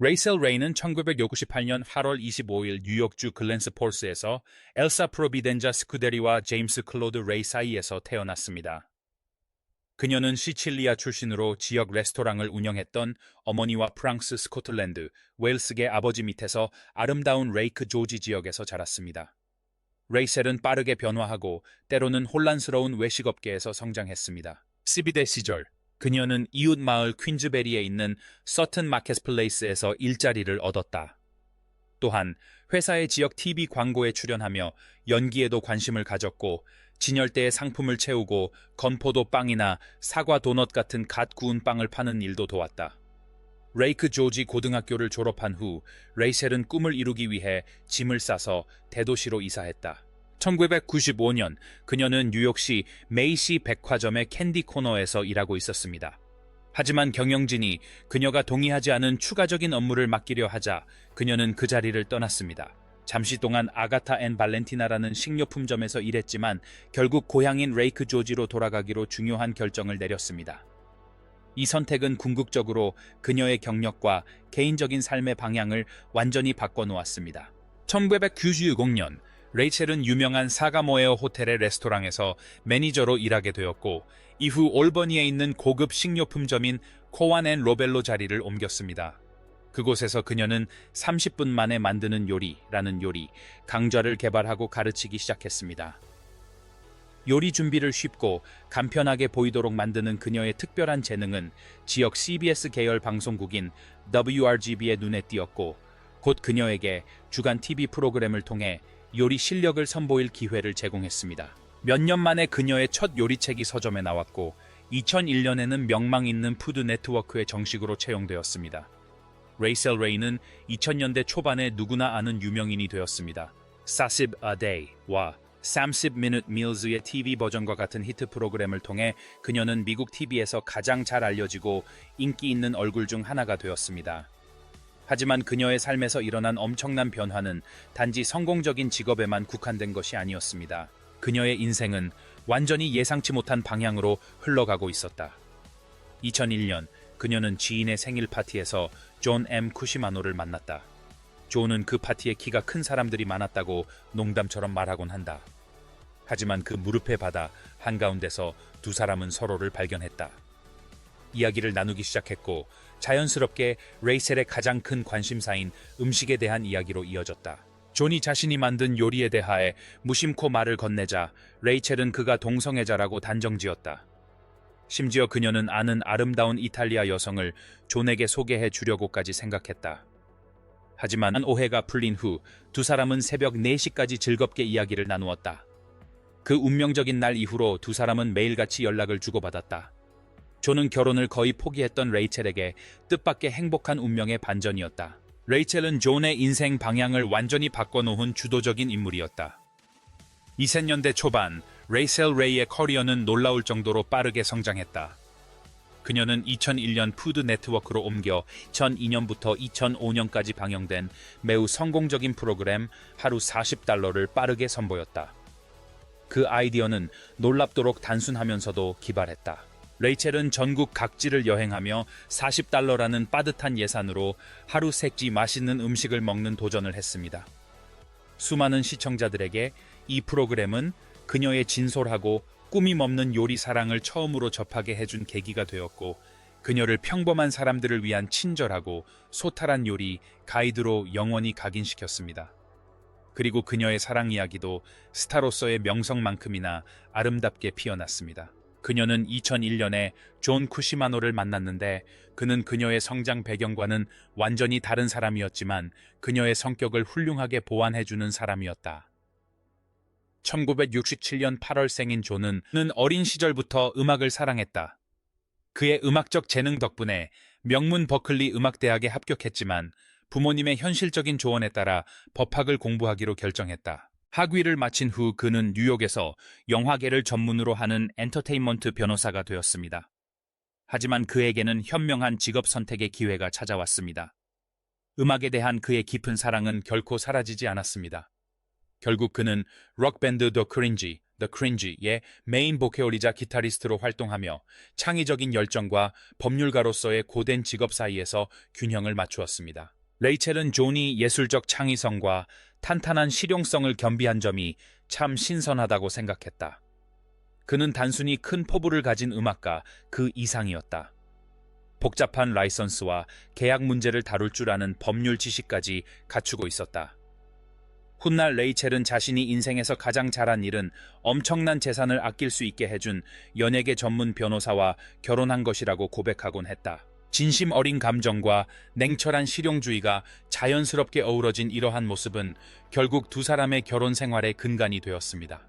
레이첼 레이는 1968년 8월 25일 뉴욕주 글랜스포스에서 엘사 프로비덴자 스쿠데리와 제임스 클로드 레이 사이에서 태어났습니다. 그녀는 시칠리아 출신으로 지역 레스토랑을 운영했던 어머니와 프랑스, 스코틀랜드, 웨일스계 아버지 밑에서 아름다운 레이크 조지 지역에서 자랐습니다. 레이첼은 빠르게 변화하고 때로는 혼란스러운 외식업계에서 성장했습니다. 12대 시절, 그녀는 이웃 마을 퀸즈베리에 있는 서튼 마켓플레이스에서 일자리를 얻었다. 또한 회사의 지역 TV 광고에 출연하며 연기에도 관심을 가졌고 진열대에 상품을 채우고 건포도 빵이나 사과 도넛 같은 갓 구운 빵을 파는 일도 도왔다. 레이크 조지 고등학교를 졸업한 후 레이첼은 꿈을 이루기 위해 짐을 싸서 대도시로 이사했다. 1995년 그녀는 뉴욕시 메이시 백화점의 캔디 코너에서 일하고 있었습니다. 하지만 경영진이 그녀가 동의하지 않은 추가적인 업무를 맡기려 하자 그녀는 그 자리를 떠났습니다. 잠시 동안 아가타 앤 발렌티나라는 식료품점에서 일했지만 결국 고향인 레이크 조지로 돌아가기로 중요한 결정을 내렸습니다. 이 선택은 궁극적으로 그녀의 경력과 개인적인 삶의 방향을 완전히 바꿔놓았습니다. 1996년 레이첼은 유명한 사가모에어 호텔의 레스토랑에서 매니저로 일하게 되었고 이후 올버니에 있는 고급 식료품점인 코완 앤 로벨로 자리를 옮겼습니다. 그곳에서 그녀는 30분 만에 만드는 요리라는 요리, 강좌를 개발하고 가르치기 시작했습니다. 요리 준비를 쉽고 간편하게 보이도록 만드는 그녀의 특별한 재능은 지역 CBS 계열 방송국인 WRGB의 눈에 띄었고 곧 그녀에게 주간 TV 프로그램을 통해 요리 실력을 선보일 기회를 제공했습니다. 몇 년 만에 그녀의 첫 요리책이 서점에 나왔고 2001년에는 명망 있는 푸드 네트워크에 정식으로 채용되었습니다. 레이첼 레이는 2000년대 초반에 누구나 아는 유명인이 되었습니다. 40 a day와 30minute meals의 TV 버전과 같은 히트 프로그램을 통해 그녀는 미국 TV에서 가장 잘 알려지고 인기 있는 얼굴 중 하나가 되었습니다. 하지만 그녀의 삶에서 일어난 엄청난 변화는 단지 성공적인 직업에만 국한된 것이 아니었습니다. 그녀의 인생은 완전히 예상치 못한 방향으로 흘러가고 있었다. 2001년 그녀는 지인의 생일 파티에서 존 M. 쿠시마노를 만났다. 존은 그 파티에 키가 큰 사람들이 많았다고 농담처럼 말하곤 한다. 하지만 그 무릎에 받아 한가운데서 두 사람은 서로를 발견했다. 이야기를 나누기 시작했고 자연스럽게 레이첼의 가장 큰 관심사인 음식에 대한 이야기로 이어졌다. 존이 자신이 만든 요리에 대하여 무심코 말을 건네자 레이첼은 그가 동성애자라고 단정지었다. 심지어 그녀는 아는 아름다운 이탈리아 여성을 존에게 소개해 주려고까지 생각했다. 하지만 오해가 풀린 후 두 사람은 새벽 4시까지 즐겁게 이야기를 나누었다. 그 운명적인 날 이후로 두 사람은 매일같이 연락을 주고받았다. 존은 결혼을 거의 포기했던 레이첼에게 뜻밖의 행복한 운명의 반전이었다. 레이첼은 존의 인생 방향을 완전히 바꿔놓은 주도적인 인물이었다. 2000년대 초반 레이첼 레이의 커리어는 놀라울 정도로 빠르게 성장했다. 그녀는 2001년 푸드 네트워크로 옮겨 2002년부터 2005년까지 방영된 매우 성공적인 프로그램 하루 40달러를 빠르게 선보였다. 그 아이디어는 놀랍도록 단순하면서도 기발했다. 레이첼은 전국 각지를 여행하며 40달러라는 빠듯한 예산으로 하루 3끼 맛있는 음식을 먹는 도전을 했습니다. 수많은 시청자들에게 이 프로그램은 그녀의 진솔하고 꾸밈 없는 요리 사랑을 처음으로 접하게 해준 계기가 되었고 그녀를 평범한 사람들을 위한 친절하고 소탈한 요리 가이드로 영원히 각인시켰습니다. 그리고 그녀의 사랑 이야기도 스타로서의 명성만큼이나 아름답게 피어났습니다. 그녀는 2001년에 존 쿠시마노를 만났는데 그는 그녀의 성장 배경과는 완전히 다른 사람이었지만 그녀의 성격을 훌륭하게 보완해주는 사람이었다. 1967년 8월생인 존은 어린 시절부터 음악을 사랑했다. 그의 음악적 재능 덕분에 명문 버클리 음악대학에 합격했지만 부모님의 현실적인 조언에 따라 법학을 공부하기로 결정했다. 학위를 마친 후 그는 뉴욕에서 영화계를 전문으로 하는 엔터테인먼트 변호사가 되었습니다. 하지만 그에게는 현명한 직업 선택의 기회가 찾아왔습니다. 음악에 대한 그의 깊은 사랑은 결코 사라지지 않았습니다. 결국 그는 록밴드 The Cringe의 메인 보컬이자 기타리스트로 활동하며 창의적인 열정과 법률가로서의 고된 직업 사이에서 균형을 맞추었습니다. 레이첼은 존이 예술적 창의성과 탄탄한 실용성을 겸비한 점이 참 신선하다고 생각했다. 그는 단순히 큰 포부를 가진 음악가 그 이상이었다. 복잡한 라이선스와 계약 문제를 다룰 줄 아는 법률 지식까지 갖추고 있었다. 훗날 레이첼은 자신이 인생에서 가장 잘한 일은 엄청난 재산을 아낄 수 있게 해준 연예계 전문 변호사와 결혼한 것이라고 고백하곤 했다. 진심 어린 감정과 냉철한 실용주의가 자연스럽게 어우러진 이러한 모습은 결국 두 사람의 결혼 생활의 근간이 되었습니다.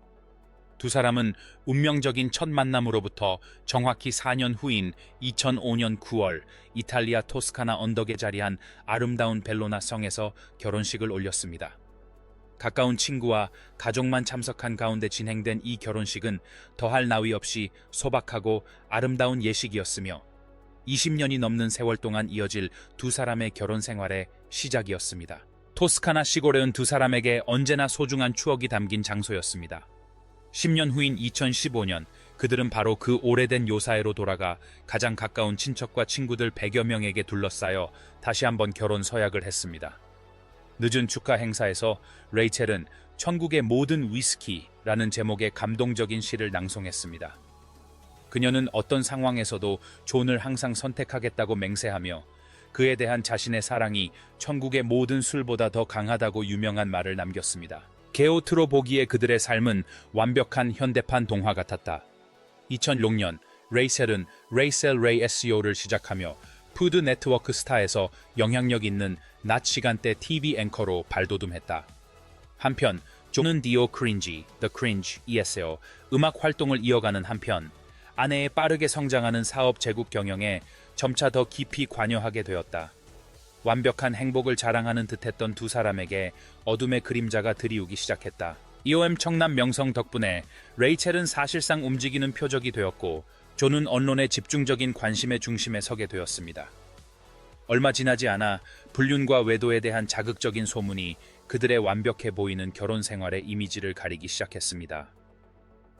두 사람은 운명적인 첫 만남으로부터 정확히 4년 후인 2005년 9월 이탈리아 토스카나 언덕에 자리한 아름다운 벨로나 성에서 결혼식을 올렸습니다. 가까운 친구와 가족만 참석한 가운데 진행된 이 결혼식은 더할 나위 없이 소박하고 아름다운 예식이었으며 20년이 넘는 세월 동안 이어질 두 사람의 결혼 생활의 시작이었습니다. 토스카나 시골은 두 사람에게 언제나 소중한 추억이 담긴 장소였습니다. 10년 후인 2015년 그들은 바로 그 오래된 요사회로 돌아가 가장 가까운 친척과 친구들 100여 명에게 둘러싸여 다시 한번 결혼 서약을 했습니다. 늦은 축하 행사에서 레이첼은 천국의 모든 위스키라는 제목의 감동적인 시를 낭송했습니다. 그녀는 어떤 상황에서도 존을 항상 선택하겠다고 맹세하며 그에 대한 자신의 사랑이 천국의 모든 술보다 더 강하다고 유명한 말을 남겼습니다. 게오트로 보기에 그들의 삶은 완벽한 현대판 동화 같았다. 2006년 레이첼은 레이셀 레이 SEO를 시작하며 푸드 네트워크 스타에서 영향력 있는 낮 시간대 TV 앵커로 발돋움했다. 한편 존은 The Cringe에서 음악 활동을 이어가는 한편 아내의 빠르게 성장하는 사업 제국 경영에 점차 더 깊이 관여하게 되었다. 완벽한 행복을 자랑하는 듯했던 두 사람에게 어둠의 그림자가 드리우기 시작했다. EOM 청남 명성 덕분에 레이첼은 사실상 움직이는 표적이 되었고 존은 언론의 집중적인 관심의 중심에 서게 되었습니다. 얼마 지나지 않아 불륜과 외도에 대한 자극적인 소문이 그들의 완벽해 보이는 결혼 생활의 이미지를 가리기 시작했습니다.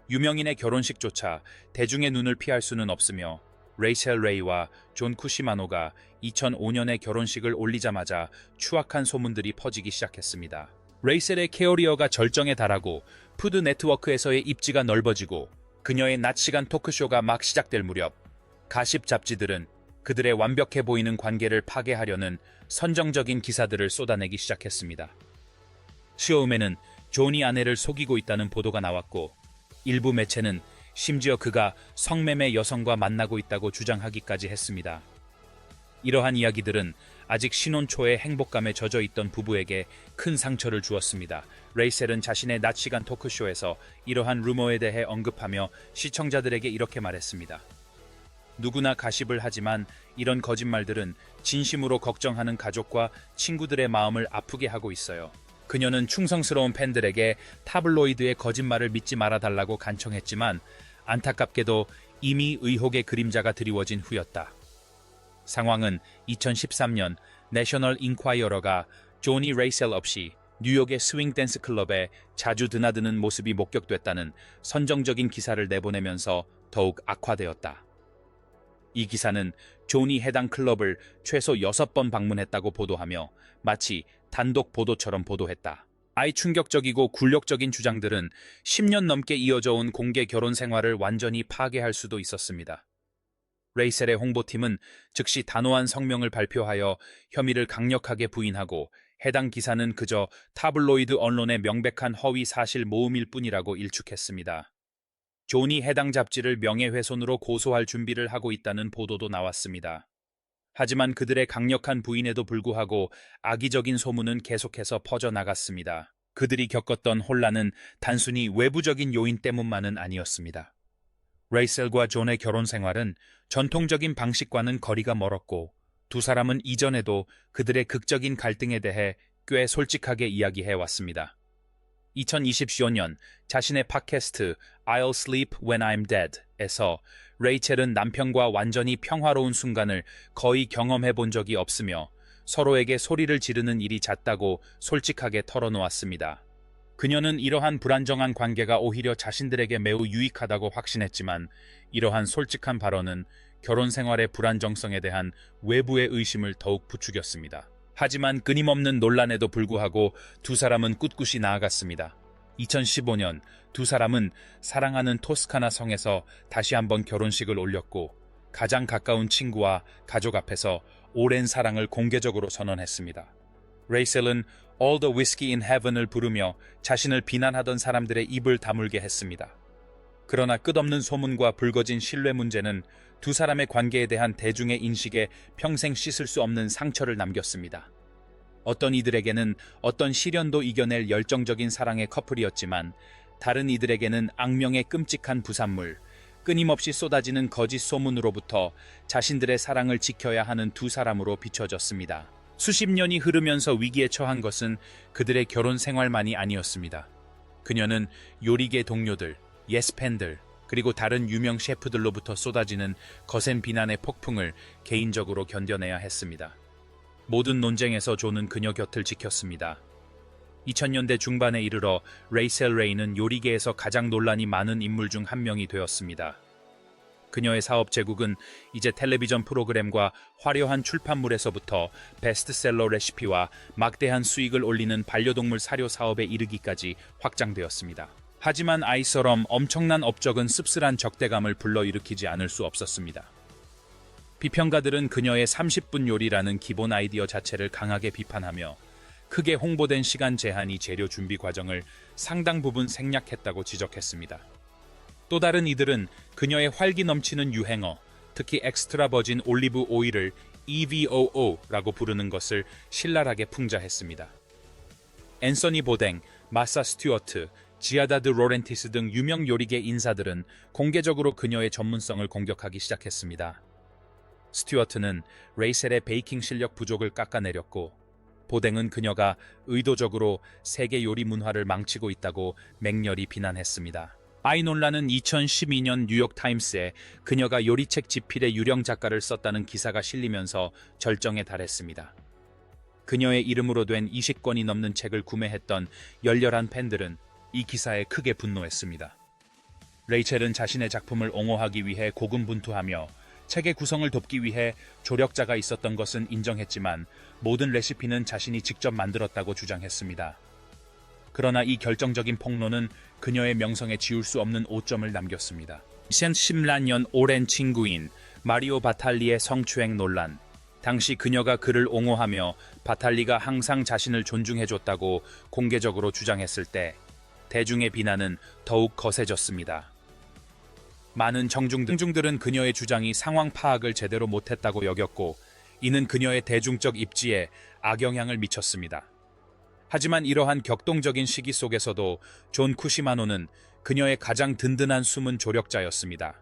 유명인의 결혼식조차 대중의 눈을 피할 수는 없으며 레이첼 레이와 존 쿠시마노가 2005년에 결혼식을 올리자마자 추악한 소문들이 퍼지기 시작했습니다. 레이첼의 캐리어가 절정에 달하고 푸드 네트워크에서의 입지가 넓어지고 그녀의 낮 시간 토크쇼가 막 시작될 무렵 가십 잡지들은 그들의 완벽해 보이는 관계를 파괴하려는 선정적인 기사들을 쏟아내기 시작했습니다. 시어음에는 존이 아내를 속이고 있다는 보도가 나왔고 일부 매체는 심지어 그가 성매매 여성과 만나고 있다고 주장하기까지 했습니다. 이러한 이야기들은 아직 신혼 초의 행복감에 젖어 있던 부부에게 큰 상처를 주었습니다. 레이첼은 자신의 낮 시간 토크쇼에서 이러한 루머에 대해 언급하며 시청자들에게 이렇게 말했습니다. 누구나 가십을 하지만 이런 거짓말들은 진심으로 걱정하는 가족과 친구들의 마음을 아프게 하고 있어요. 그녀는 충성스러운 팬들에게 타블로이드의 거짓말을 믿지 말아달라고 간청했지만 안타깝게도 이미 의혹의 그림자가 드리워진 후였다. 상황은 2013년 내셔널 인콰이어러가 존이 레이첼 없이 뉴욕의 스윙 댄스 클럽에 자주 드나드는 모습이 목격됐다는 선정적인 기사를 내보내면서 더욱 악화되었다. 이 기사는 존이 해당 클럽을 최소 6번 방문했다고 보도하며 마치 단독 보도처럼 보도했다. 아이 충격적이고 굴욕적인 주장들은 10년 넘게 이어져 온 공개 결혼 생활을 완전히 파괴할 수도 있었습니다. 레이첼의 홍보팀은 즉시 단호한 성명을 발표하여 혐의를 강력하게 부인하고 해당 기사는 그저 타블로이드 언론의 명백한 허위 사실 모음일 뿐이라고 일축했습니다. 존이 해당 잡지를 명예훼손으로 고소할 준비를 하고 있다는 보도도 나왔습니다. 하지만 그들의 강력한 부인에도 불구하고 악의적인 소문은 계속해서 퍼져나갔습니다. 그들이 겪었던 혼란은 단순히 외부적인 요인 때문만은 아니었습니다. 레이첼과 존의 결혼 생활은 전통적인 방식과는 거리가 멀었고 두 사람은 이전에도 그들의 극적인 갈등에 대해 꽤 솔직하게 이야기해 왔습니다. 2020년 자신의 팟캐스트 I'll Sleep When I'm Dead에서 레이첼은 남편과 완전히 평화로운 순간을 거의 경험해 본 적이 없으며 서로에게 소리를 지르는 일이 잦다고 솔직하게 털어놓았습니다. 그녀는 이러한 불안정한 관계가 오히려 자신들에게 매우 유익하다고 확신했지만 이러한 솔직한 발언은 결혼 생활의 불안정성에 대한 외부의 의심을 더욱 부추겼습니다. 하지만 끊임없는 논란에도 불구하고 두 사람은 꿋꿋이 나아갔습니다. 2015년 두 사람은 사랑하는 토스카나 성에서 다시 한번 결혼식을 올렸고 가장 가까운 친구와 가족 앞에서 오랜 사랑을 공개적으로 선언했습니다. 레이첼은 All the Whiskey in Heaven을 부르며 자신을 비난하던 사람들의 입을 다물게 했습니다. 그러나 끝없는 소문과 불거진 신뢰 문제는 두 사람의 관계에 대한 대중의 인식에 평생 씻을 수 없는 상처를 남겼습니다. 어떤 이들에게는 어떤 시련도 이겨낼 열정적인 사랑의 커플이었지만 다른 이들에게는 악명의 끔찍한 부산물, 끊임없이 쏟아지는 거짓 소문으로부터 자신들의 사랑을 지켜야 하는 두 사람으로 비춰졌습니다. 수십 년이 흐르면서 위기에 처한 것은 그들의 결혼 생활만이 아니었습니다. 그녀는 요리계 동료들, 예스팬들, 그리고 다른 유명 셰프들로부터 쏟아지는 거센 비난의 폭풍을 개인적으로 견뎌내야 했습니다. 모든 논쟁에서 존은 그녀 곁을 지켰습니다. 2000년대 중반에 이르러 레이첼 레이는 요리계에서 가장 논란이 많은 인물 중 한 명이 되었습니다. 그녀의 사업 제국은 이제 텔레비전 프로그램과 화려한 출판물에서부터 베스트셀러 레시피와 막대한 수익을 올리는 반려동물 사료 사업에 이르기까지 확장되었습니다. 하지만 아이처럼 엄청난 업적은 씁쓸한 적대감을 불러일으키지 않을 수 없었습니다. 비평가들은 그녀의 30분 요리라는 기본 아이디어 자체를 강하게 비판하며 크게 홍보된 시간 제한이 재료 준비 과정을 상당 부분 생략했다고 지적했습니다. 또 다른 이들은 그녀의 활기 넘치는 유행어, 특히 엑스트라 버진 올리브 오일을 EVOO라고 부르는 것을 신랄하게 풍자했습니다. 앤서니 보댕, 마사 스튜어트, 지아다드 로렌티스 등 유명 요리계 인사들은 공개적으로 그녀의 전문성을 공격하기 시작했습니다. 스튜어트는 레이첼의 베이킹 실력 부족을 깎아내렸고 보댕은 그녀가 의도적으로 세계 요리 문화를 망치고 있다고 맹렬히 비난했습니다. 아이 논란은 2012년 뉴욕타임스에 그녀가 요리책 집필의 유령 작가를 썼다는 기사가 실리면서 절정에 달했습니다. 그녀의 이름으로 된 20권이 넘는 책을 구매했던 열렬한 팬들은 이 기사에 크게 분노했습니다. 레이첼은 자신의 작품을 옹호하기 위해 고군분투하며 책의 구성을 돕기 위해 조력자가 있었던 것은 인정했지만 모든 레시피는 자신이 직접 만들었다고 주장했습니다. 그러나 이 결정적인 폭로는 그녀의 명성에 지울 수 없는 오점을 남겼습니다. 2014년 오랜 친구인 마리오 바탈리의 성추행 논란. 당시 그녀가 그를 옹호하며 바탈리가 항상 자신을 존중해줬다고 공개적으로 주장했을 때 대중의 비난은 더욱 거세졌습니다. 많은 청중들은 그녀의 주장이 상황 파악을 제대로 못했다고 여겼고 이는 그녀의 대중적 입지에 악영향을 미쳤습니다. 하지만 이러한 격동적인 시기 속에서도 존 쿠시마노는 그녀의 가장 든든한 숨은 조력자였습니다.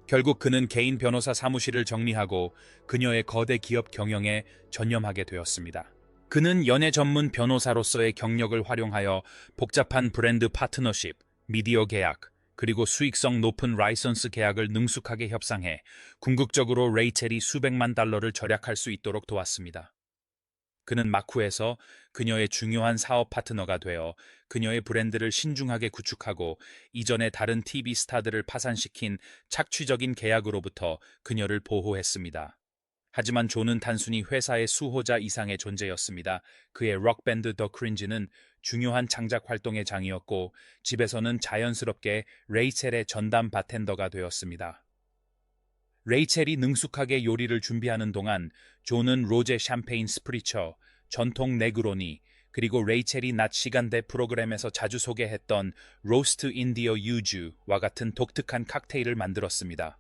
결국 그는 개인 변호사 사무실을 정리하고 그녀의 거대 기업 경영에 전념하게 되었습니다. 그는 연예 전문 변호사로서의 경력을 활용하여 복잡한 브랜드 파트너십, 미디어 계약, 그리고 수익성 높은 라이선스 계약을 능숙하게 협상해 궁극적으로 레이첼이 수백만 달러를 절약할 수 있도록 도왔습니다. 그는 마쿠에서 그녀의 중요한 사업 파트너가 되어 그녀의 브랜드를 신중하게 구축하고 이전의 다른 TV 스타들을 파산시킨 착취적인 계약으로부터 그녀를 보호했습니다. 하지만 존은 단순히 회사의 수호자 이상의 존재였습니다. 그의 록밴드 더 크린지는 중요한 창작 활동의 장이었고 집에서는 자연스럽게 레이첼의 전담 바텐더가 되었습니다. 레이첼이 능숙하게 요리를 준비하는 동안 존은 로제 샴페인 스프리처, 전통 네그로니, 그리고 레이첼이 낮 시간대 프로그램에서 자주 소개했던 로스트 인디어 유주와 같은 독특한 칵테일을 만들었습니다.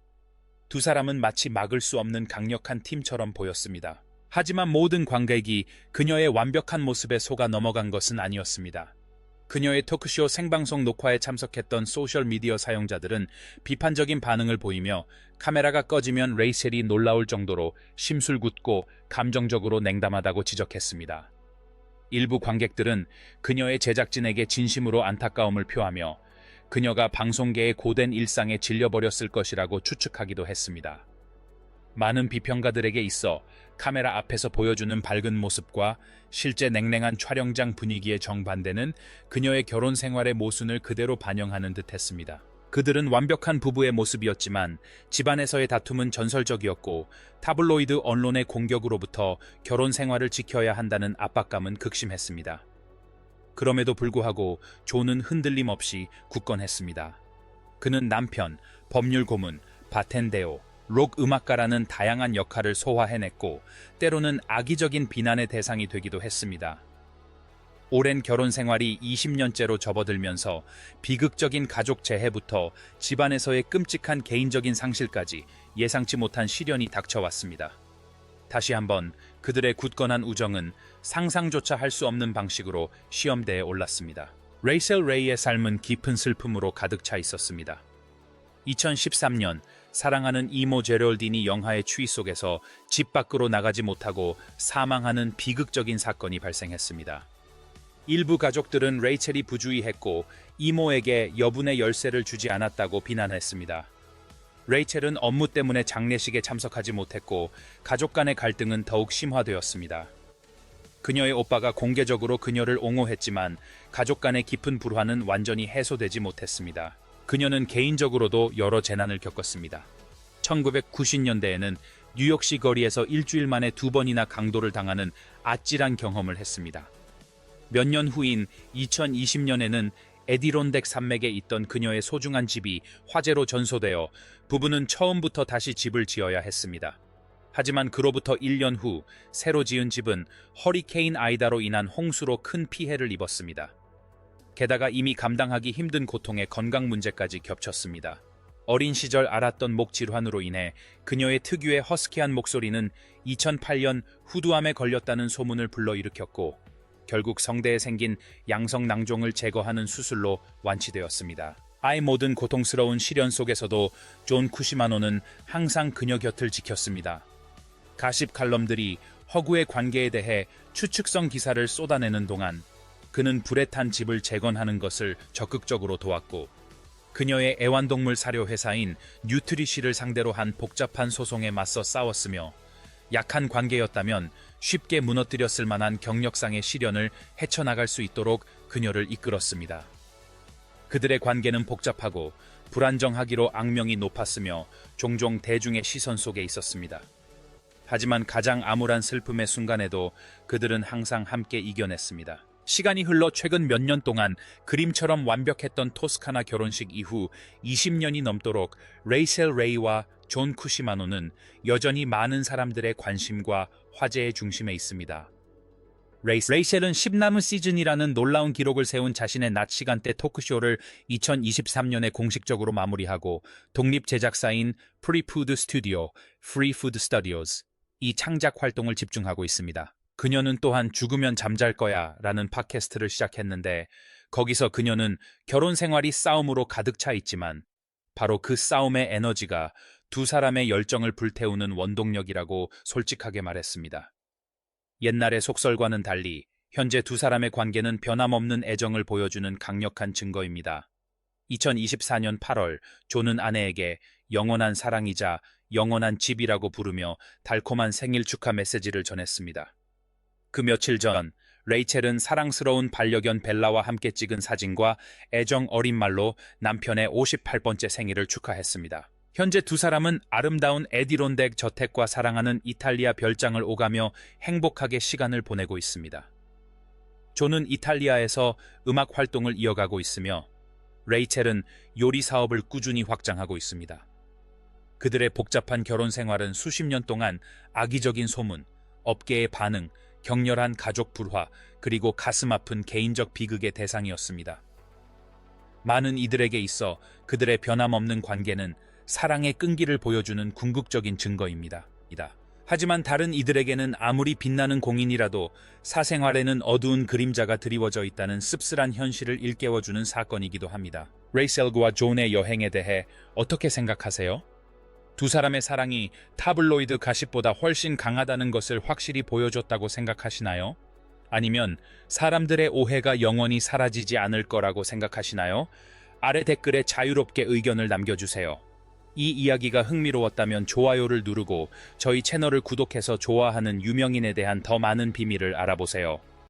두 사람은 마치 막을 수 없는 강력한 팀처럼 보였습니다. 하지만 모든 관객이 그녀의 완벽한 모습에 속아 넘어간 것은 아니었습니다. 그녀의 토크쇼 생방송 녹화에 참석했던 소셜미디어 사용자들은 비판적인 반응을 보이며 카메라가 꺼지면 레이첼이 놀라울 정도로 심술궂고 감정적으로 냉담하다고 지적했습니다. 일부 관객들은 그녀의 제작진에게 진심으로 안타까움을 표하며 그녀가 방송계의 고된 일상에 질려버렸을 것이라고 추측하기도 했습니다. 많은 비평가들에게 있어 카메라 앞에서 보여주는 밝은 모습과 실제 냉랭한 촬영장 분위기의 정반대는 그녀의 결혼 생활의 모순을 그대로 반영하는 듯했습니다. 그들은 완벽한 부부의 모습이었지만 집안에서의 다툼은 전설적이었고 타블로이드 언론의 공격으로부터 결혼 생활을 지켜야 한다는 압박감은 극심했습니다. 그럼에도 불구하고 존은 흔들림 없이 굳건했습니다. 그는 남편, 법률 고문, 바텐데오, 록 음악가라는 다양한 역할을 소화해냈고 때로는 악의적인 비난의 대상이 되기도 했습니다. 오랜 결혼 생활이 20년째로 접어들면서 비극적인 가족 재해부터 집안에서의 끔찍한 개인적인 상실까지 예상치 못한 시련이 닥쳐왔습니다. 다시 한번 그들의 굳건한 우정은 상상조차 할 수 없는 방식으로 시험대에 올랐습니다. 레이첼 레이의 삶은 깊은 슬픔으로 가득 차 있었습니다. 2013년 사랑하는 이모 제럴딘이 영하의 추위 속에서 집 밖으로 나가지 못하고 사망하는 비극적인 사건이 발생했습니다. 일부 가족들은 레이첼이 부주의했고 이모에게 여분의 열쇠를 주지 않았다고 비난했습니다. 레이첼은 업무 때문에 장례식에 참석하지 못했고 가족 간의 갈등은 더욱 심화되었습니다. 그녀의 오빠가 공개적으로 그녀를 옹호했지만 가족 간의 깊은 불화는 완전히 해소되지 못했습니다. 그녀는 개인적으로도 여러 재난을 겪었습니다. 1990년대에는 뉴욕시 거리에서 일주일 만에 2번이나 강도를 당하는 아찔한 경험을 했습니다. 몇 년 후인 2020년에는 에디론덱 산맥에 있던 그녀의 소중한 집이 화재로 전소되어 부부는 처음부터 다시 집을 지어야 했습니다. 하지만 그로부터 1년 후 새로 지은 집은 허리케인 아이다로 인한 홍수로 큰 피해를 입었습니다. 게다가 이미 감당하기 힘든 고통에 건강 문제까지 겹쳤습니다. 어린 시절 앓았던 목 질환으로 인해 그녀의 특유의 허스키한 목소리는 2008년 후두암에 걸렸다는 소문을 불러일으켰고 결국 성대에 생긴 양성 낭종을 제거하는 수술로 완치되었습니다. 아이 모든 고통스러운 시련 속에서도 존 쿠시마노는 항상 그녀 곁을 지켰습니다. 가십 칼럼들이 허구의 관계에 대해 추측성 기사를 쏟아내는 동안 그는 불에 탄 집을 재건하는 것을 적극적으로 도왔고 그녀의 애완동물 사료 회사인 뉴트리시를 상대로 한 복잡한 소송에 맞서 싸웠으며 약한 관계였다면 쉽게 무너뜨렸을 만한 경력상의 시련을 헤쳐나갈 수 있도록 그녀를 이끌었습니다. 그들의 관계는 복잡하고 불안정하기로 악명이 높았으며 종종 대중의 시선 속에 있었습니다. 하지만 가장 암울한 슬픔의 순간에도 그들은 항상 함께 이겨냈습니다. 시간이 흘러 최근 몇 년 동안 그림처럼 완벽했던 토스카나 결혼식 이후 20년이 넘도록 레이첼 레이와 존 쿠시마노는 여전히 많은 사람들의 관심과 화제의 중심에 있습니다. 레이첼은 10남은 시즌이라는 놀라운 기록을 세운 자신의 낮 시간대 토크쇼를 2023년에 공식적으로 마무리하고 독립 제작사인 프리푸드 스튜디오, 프리푸드 스터디오스 이 창작 활동을 집중하고 있습니다. 그녀는 또한 죽으면 잠잘 거야 라는 팟캐스트를 시작했는데 거기서 그녀는 결혼 생활이 싸움으로 가득 차 있지만 바로 그 싸움의 에너지가 두 사람의 열정을 불태우는 원동력이라고 솔직하게 말했습니다. 옛날의 속설과는 달리 현재 두 사람의 관계는 변함없는 애정을 보여주는 강력한 증거입니다. 2024년 8월 존은 아내에게 영원한 사랑이자 영원한 집이라고 부르며 달콤한 생일 축하 메시지를 전했습니다. 그 며칠 전 레이첼은 사랑스러운 반려견 벨라와 함께 찍은 사진과 애정 어린 말로 남편의 58번째 생일을 축하했습니다. 현재 두 사람은 아름다운 에디론덱 저택과 사랑하는 이탈리아 별장을 오가며 행복하게 시간을 보내고 있습니다. 존은 이탈리아에서 음악 활동을 이어가고 있으며 레이첼은 요리 사업을 꾸준히 확장하고 있습니다. 그들의 복잡한 결혼 생활은 수십 년 동안 악의적인 소문, 업계의 반응, 격렬한 가족 불화, 그리고 가슴 아픈 개인적 비극의 대상이었습니다. 많은 이들에게 있어 그들의 변함없는 관계는 사랑의 끈기를 보여주는 궁극적인 증거입니다. 하지만 다른 이들에게는 아무리 빛나는 공인이라도 사생활에는 어두운 그림자가 드리워져 있다는 씁쓸한 현실을 일깨워주는 사건이기도 합니다. 레이첼과 존의 여행에 대해 어떻게 생각하세요? 두 사람의 사랑이 타블로이드 가십보다 훨씬 강하다는 것을 확실히 보여줬다고 생각하시나요? 아니면 사람들의 오해가 영원히 사라지지 않을 거라고 생각하시나요? 아래 댓글에 자유롭게 의견을 남겨주세요. 이 이야기가 흥미로웠다면 좋아요를 누르고 저희 채널을 구독해서 좋아하는 유명인에 대한 더 많은 비밀을 알아보세요.